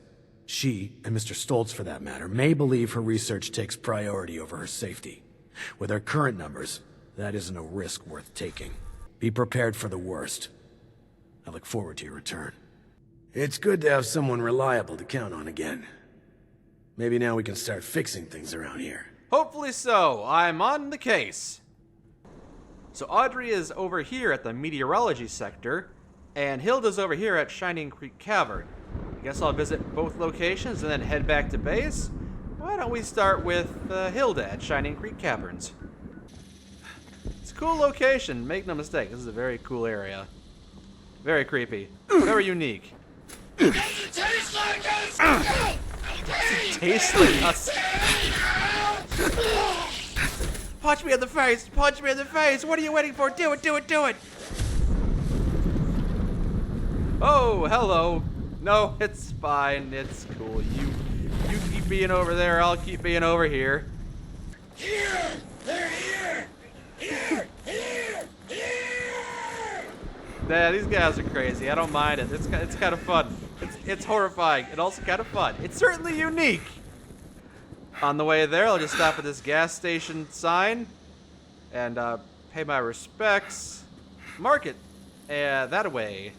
She, and Mr. Stoltz for that matter, may believe her research takes priority over her safety. With our current numbers, that isn't a risk worth taking. Be prepared for the worst. I look forward to your return. It's good to have someone reliable to count on again. Maybe now we can start fixing things around here. Hopefully so. I'm on the case. So Audrey is over here at the meteorology sector, and Hilda's over here at Shining Creek Cavern. I guess I'll visit both locations and then head back to base. Why don't we start with Hilda at Shining Creek Caverns? It's a cool location, make no mistake. This is a very cool area. Very creepy. Very unique. Tastes like us! Tastes like us. Punch me in the face! Punch me in the face! What are you waiting for? Do it, do it, do it! Oh, hello. No, it's fine. It's cool. You keep being over there, I'll keep being over here. Here! They're here! Here! Here! Here! Yeah, these guys are crazy. I don't mind it. It's kind of fun. It's horrifying and also kind of fun. It's certainly unique. On the way there, I'll just stop at this gas station sign and pay my respects. Market. That way.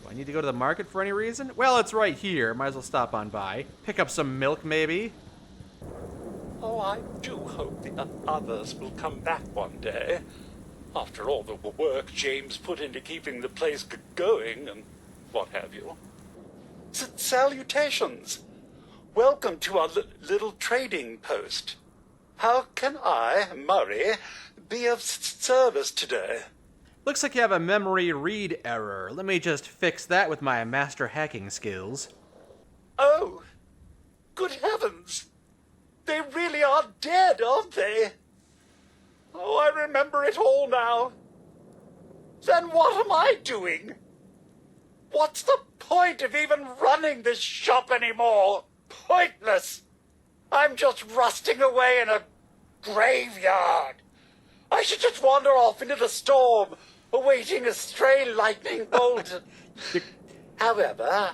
Do I need to go to the market for any reason? Well, it's right here. Might as well stop on by. Pick up some milk, maybe. Oh, I do hope the others will come back one day. After all the work James put into keeping the place going and what have you. Salutations. Welcome to our little trading post. How can I, Murray, be of service today? Looks like you have a memory read error. Let me just fix that with my master hacking skills. Oh, good heavens. They really are dead, aren't they? Oh, I remember it all now. Then what am I doing? What's the point of even running this shop anymore? Pointless. I'm just rusting away in a graveyard. I should just wander off into the storm, awaiting a stray lightning bolt. However,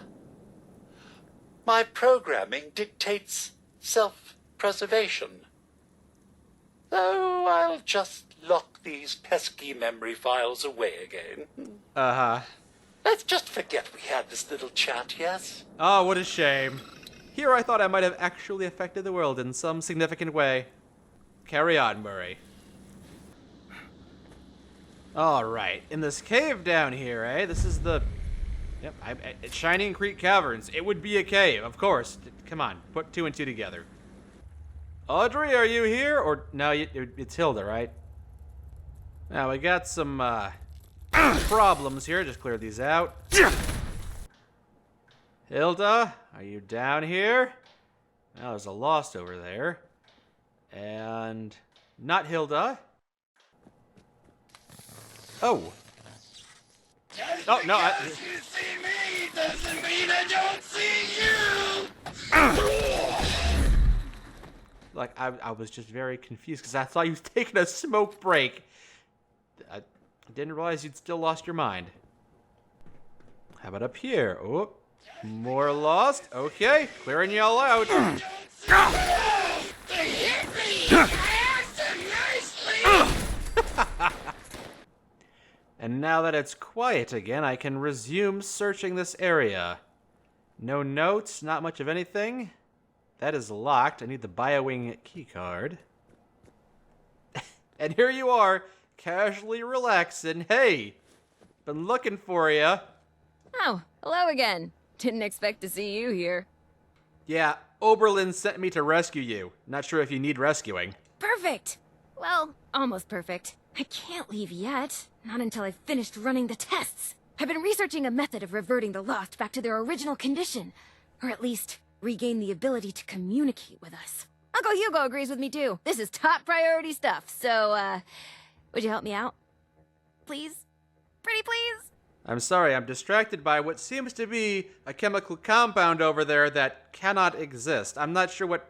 my programming dictates self-preservation. So I'll just lock these pesky memory files away again. Uh-huh. Let's just forget we had this little chat, yes? Oh, what a shame. Here I thought I might have actually affected the world in some significant way. Carry on, Murray. Alright, in this cave down here, eh? This is the... Yep, Shining Creek Caverns. It would be a cave, of course. Come on, put 2 and 2 together. Audrey, are you here? Or, no, it's Hilda, right? Now, we got some, problems here. Just clear these out. Hilda, are you down here? Now, there's a lost over there. And... not Hilda. Oh. Oh, no, you see me doesn't mean I don't see you! Like, I was just very confused because I thought you was taking a smoke break. I didn't realize you'd still lost your mind. How about up here? Oh, more lost. Okay, clearing y'all out. They hit me! I asked them nicely! And now that it's quiet again, I can resume searching this area. No notes, not much of anything. That is locked. I need the BioWing keycard. And here you are, casually relaxing. Hey, been looking for you. Oh, hello again. Didn't expect to see you here. Yeah, Oberlin sent me to rescue you. Not sure if you need rescuing. Perfect! Well, almost perfect. I can't leave yet. Not until I've finished running the tests. I've been researching a method of reverting the Lost back to their original condition. Or at least, regain the ability to communicate with us. Uncle Hugo agrees with me too. This is top priority stuff, so, would you help me out? Please? Pretty please? I'm sorry, I'm distracted by what seems to be a chemical compound over there that cannot exist. I'm not sure what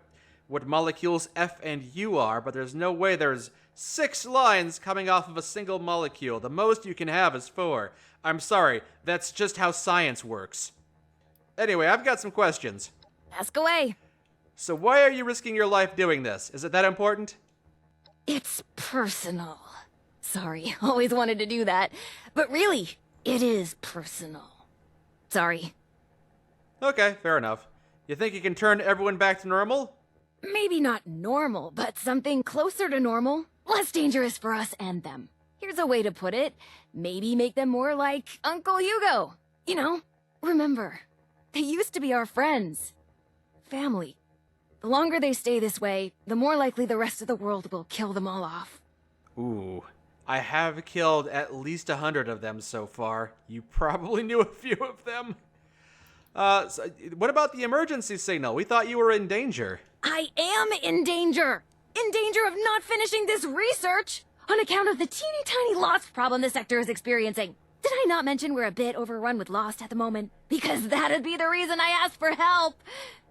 molecules F and U are, but there's no way there's 6 lines coming off of a single molecule. The most you can have is 4. I'm sorry, that's just how science works. Anyway, I've got some questions. Ask away. So why are you risking your life doing this? Is it that important? It's personal. Sorry, always wanted to do that. But really, it is personal. Sorry. Okay, fair enough. You think you can turn everyone back to normal? Maybe not normal, but something closer to normal. Less dangerous for us and them. Here's a way to put it. Maybe make them more like Uncle Hugo. You know, remember, they used to be our friends. Family. The longer they stay this way, the more likely the rest of the world will kill them all off. Ooh, I have killed at least 100 of them so far. You probably knew a few of them. So what about the emergency signal? We thought you were in danger. I am in danger! In danger of not finishing this research! On account of the teeny tiny lost problem the sector is experiencing. Did I not mention we're a bit overrun with Lost at the moment? Because that'd be the reason I asked for help!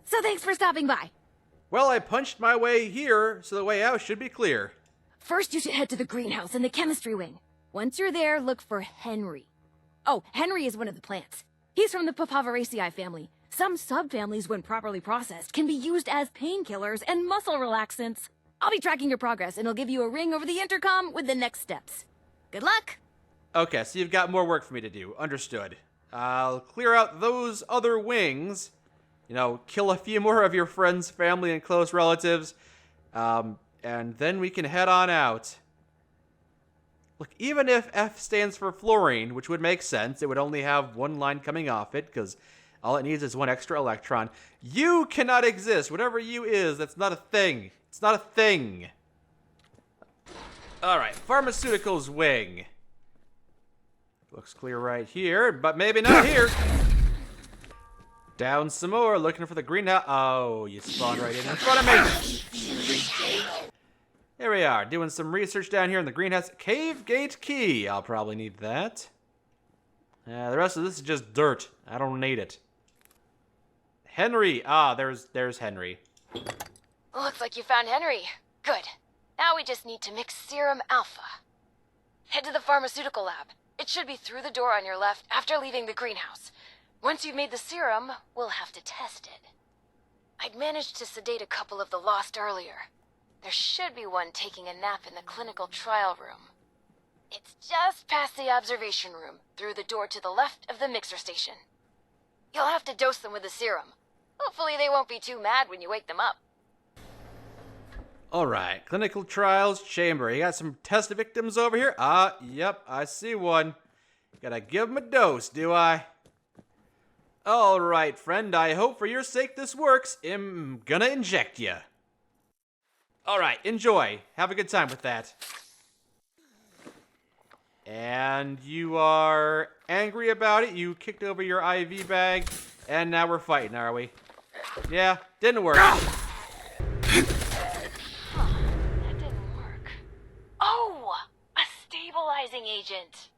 So thanks for stopping by. Well, I punched my way here, so the way out should be clear. First, you should head to the greenhouse in the chemistry wing. Once you're there, look for Henry. Oh, Henry is one of the plants. He's from the Papaveraceae family. Some subfamilies, when properly processed, can be used as painkillers and muscle relaxants. I'll be tracking your progress, and I'll give you a ring over the intercom with the next steps. Good luck! Okay, so you've got more work for me to do. Understood. I'll clear out those other wings. You know, kill a few more of your friends, family, and close relatives. And then we can head on out. Look, even if F stands for fluorine, which would make sense, it would only have 1 line coming off it, because all it needs is 1 extra electron. You cannot exist. Whatever you is, that's not a thing. It's not a thing. Alright, pharmaceuticals wing. Looks clear right here, but maybe not here. Down some more, looking for the greenhouse. Oh, you spawned right in front of me. Here we are, doing some research down here in the greenhouse. Cave gate key. I'll probably need that. The rest of this is just dirt. I don't need it. Henry. Ah, there's Henry. Looks like you found Henry. Good. Now we just need to mix serum alpha. Head to the pharmaceutical lab. It should be through the door on your left after leaving the greenhouse. Once you've made the serum, we'll have to test it. I'd managed to sedate a couple of the lost earlier. There should be one taking a nap in the clinical trial room. It's just past the observation room, through the door to the left of the mixer station. You'll have to dose them with the serum. Hopefully they won't be too mad when you wake them up. Alright, clinical trials chamber. You got some test victims over here? Ah, yep, I see one. Gotta give him a dose, do I? Alright, friend, I hope for your sake this works. I'm gonna inject you. Alright, enjoy. Have a good time with that. And you are angry about it. You kicked over your IV bag, and now we're fighting, are we? Yeah, didn't work. That didn't work. Oh, a stabilizing agent.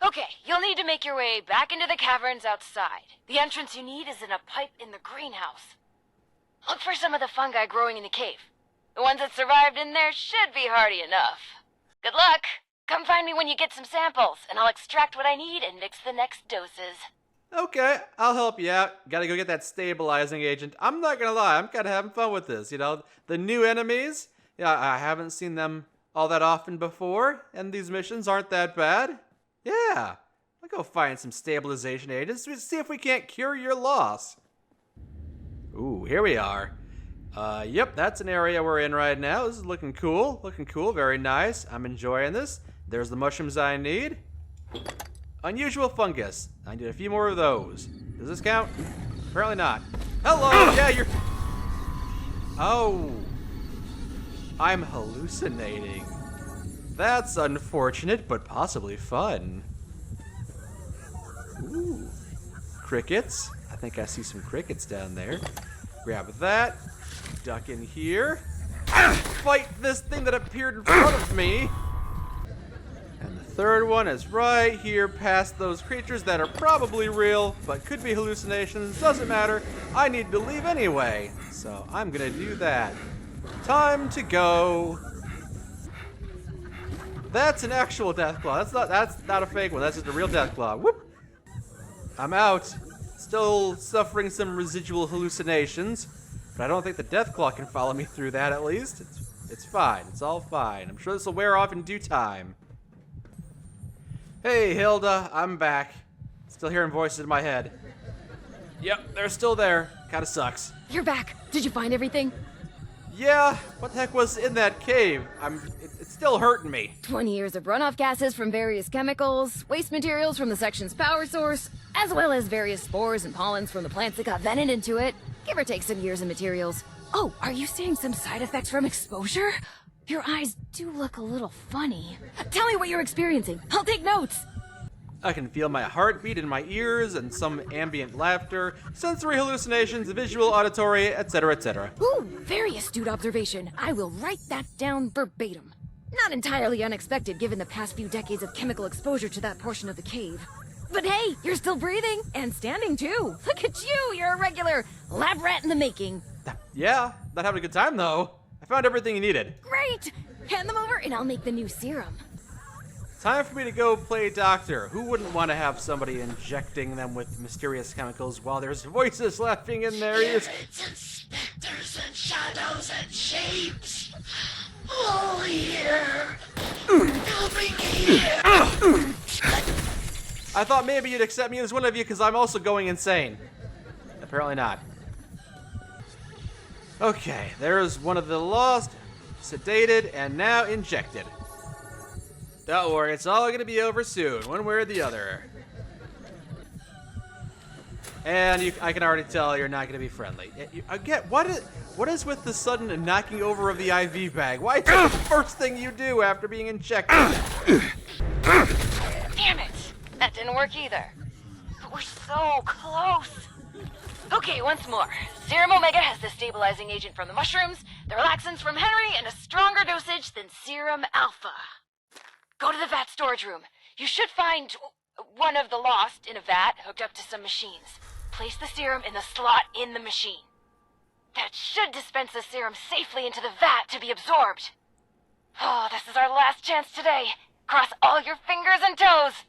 Okay, you'll need to make your way back into the caverns outside. The entrance you need is in a pipe in the greenhouse. Look for some of the fungi growing in the cave. The ones that survived in there should be hardy enough. Good luck! Come find me when you get some samples, and I'll extract what I need and mix the next doses. Okay, I'll help you out. Gotta go get that stabilizing agent. I'm not gonna lie, I'm kinda having fun with this, you know? The new enemies, yeah, I haven't seen them all that often before, and these missions aren't that bad. Yeah, I'll go find some stabilization agents to see if we can't cure your loss. Ooh, here we are. Yep, that's an area we're in right now. This is looking cool, very nice. I'm enjoying this. There's the mushrooms I need. Unusual fungus. I need a few more of those. Does this count? Apparently not. Hello, yeah, you're... Oh. I'm hallucinating. That's unfortunate, but possibly fun. Ooh. Crickets. I think I see some crickets down there. Grab that. Duck in here. Fight this thing that appeared in front of me. And the third one is right here past those creatures that are probably real, but could be hallucinations. Doesn't matter. I need to leave anyway. So I'm gonna do that. Time to go. That's an actual Deathclaw. That's not a fake one. That's just a real Deathclaw. Whoop. I'm out. Still suffering some residual hallucinations, but I don't think the Deathclaw can follow me through that at least. It's fine. It's all fine. I'm sure this will wear off in due time. Hey, Hilda. I'm back. Still hearing voices in my head. Yep, they're still there. Kinda sucks. You're back. Did you find everything? Yeah, what the heck was in that cave? It's still hurting me. 20 years of runoff gases from various chemicals, waste materials from the section's power source, as well as various spores and pollens from the plants that got vented into it. Give or take some years of materials. Oh, are you seeing some side effects from exposure? Your eyes do look a little funny. Tell me what you're experiencing. I'll take notes. I can feel my heartbeat in my ears and some ambient laughter, sensory hallucinations, visual, auditory, etc., etc. Ooh, very astute observation. I will write that down verbatim. Not entirely unexpected given the past few decades of chemical exposure to that portion of the cave. But hey, you're still breathing and standing too. Look at you, you're a regular lab rat in the making. Yeah, not having a good time though. I found everything you needed. Great! Hand them over and I'll make the new serum. Time for me to go play doctor. Who wouldn't want to have somebody injecting them with mysterious chemicals while there's voices laughing in their ears? Spirits and specters and shadows and shapes. All here. Helping me here. I thought maybe you'd accept me as one of you because I'm also going insane. Apparently not. Okay, there's one of the lost, sedated, and now injected. Don't worry, it's all gonna be over soon, one way or the other. And I can already tell you're not gonna be friendly. Again, what is with the sudden knocking over of the IV bag? Why is it the first thing you do after being injected? Damn it! didn't work either. But we're so close. Okay, once more. Serum Omega has the stabilizing agent from the mushrooms, the relaxants from Henry, and a stronger dosage than Serum Alpha. Go to the vat storage room. You should find one of the lost in a vat hooked up to some machines. Place the serum in the slot in the machine. That should dispense the serum safely into the vat to be absorbed. Oh, this is our last chance today. Cross all your fingers and toes.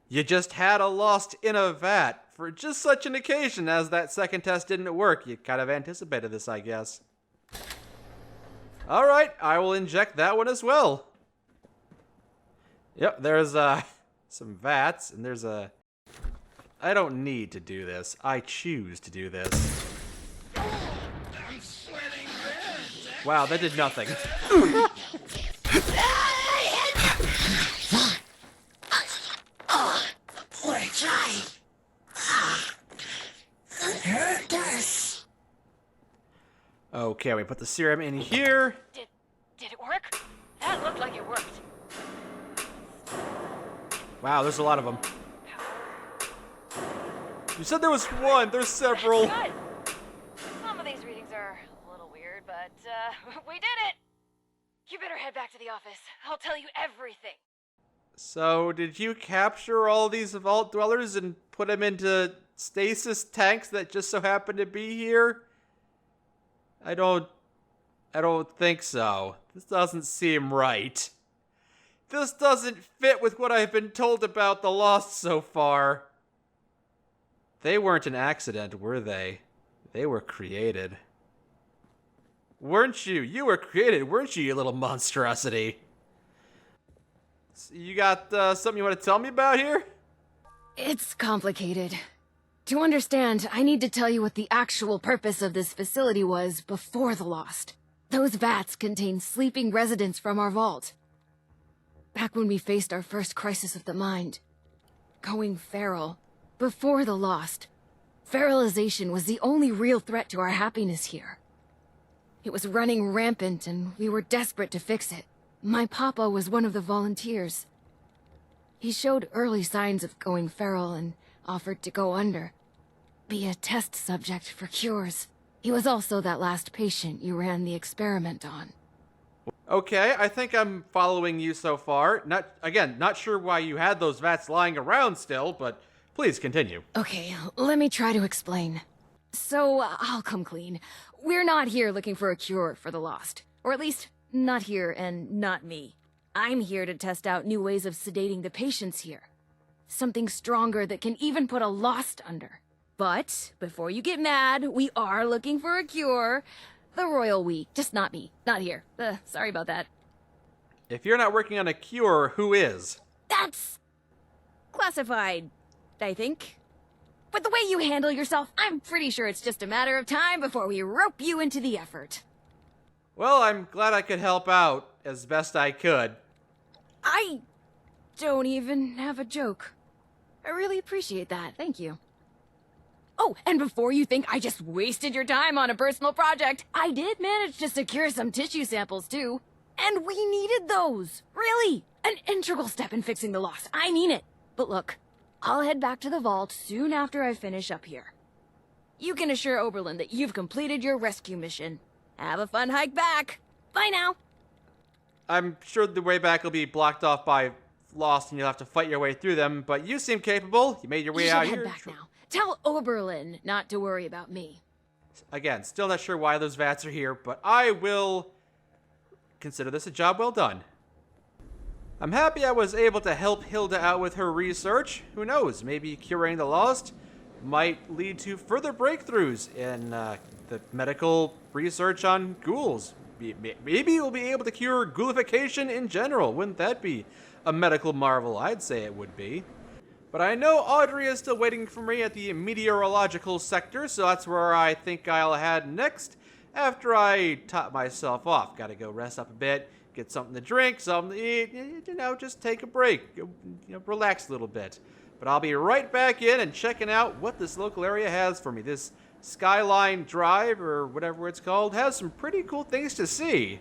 You just had a lost in a vat. For just such an occasion, as that second test didn't work, you kind of anticipated this, I guess. Alright, I will inject that one as well. Yep, there's some vats, and there's a... I don't need to do this. I choose to do this. Wow, that did nothing. Poor child. Could hurt us. Okay, we put the serum in here. Did it work? That looked like it worked. Wow, there's a lot of them. You said there was one. There's several. Good. Some of these readings are a little weird, but we did it. You better head back to the office. I'll tell you everything. So, did you capture all these vault dwellers and put them into stasis tanks that just so happen to be here? I don't think so. This doesn't seem right. This doesn't fit with what I've been told about the Lost so far. They weren't an accident, were they? They were created. Weren't you? You were created, weren't you, you little monstrosity? So you got something you want to tell me about here? It's complicated. To understand, I need to tell you what the actual purpose of this facility was before the Lost. Those vats contain sleeping residents from our vault. Back when we faced our first crisis of the mind. Going feral. Before the Lost. Feralization was the only real threat to our happiness here. It was running rampant and we were desperate to fix it. My papa was one of the volunteers. He showed early signs of going feral and offered to go under. Be a test subject for cures. He was also that last patient you ran the experiment on. Okay, I think I'm following you so far. Not sure why you had those vats lying around still, but please continue. Okay, let me try to explain. So, I'll come clean. We're not here looking for a cure for the Lost. Or at least, not here and not me. I'm here to test out new ways of sedating the patients here. Something stronger that can even put a Lost under. But, before you get mad, we are looking for a cure. The royal we, just not me, not here. Sorry about that. If you're not working on a cure, who is? That's classified, I think. With the way you handle yourself, I'm pretty sure it's just a matter of time before we rope you into the effort. Well, I'm glad I could help out as best I could. I don't even have a joke. I really appreciate that, thank you. Oh, and before you think I just wasted your time on a personal project, I did manage to secure some tissue samples too. And we needed those, really. An integral step in fixing the Lost, I mean it. But look, I'll head back to the vault soon after I finish up here. You can assure Oberlin that you've completed your rescue mission. Have a fun hike back. Bye now. I'm sure the way back will be blocked off by Lost and you'll have to fight your way through them, but you seem capable. You made your way out here. You should head back now. Tell Oberlin not to worry about me. Again, still not sure why those vats are here, but I will consider this a job well done. I'm happy I was able to help Hilda out with her research. Who knows, maybe curing the Lost might lead to further breakthroughs in the medical research on ghouls. Maybe we'll be able to cure ghoulification in general. Wouldn't that be a medical marvel? I'd say it would be. But I know Audrey is still waiting for me at the meteorological sector, so that's where I think I'll head next after I top myself off. Gotta go rest up a bit, get something to drink, something to eat, just take a break, relax a little bit. But I'll be right back in and checking out what this local area has for me. This Skyline Drive, or whatever it's called, has some pretty cool things to see.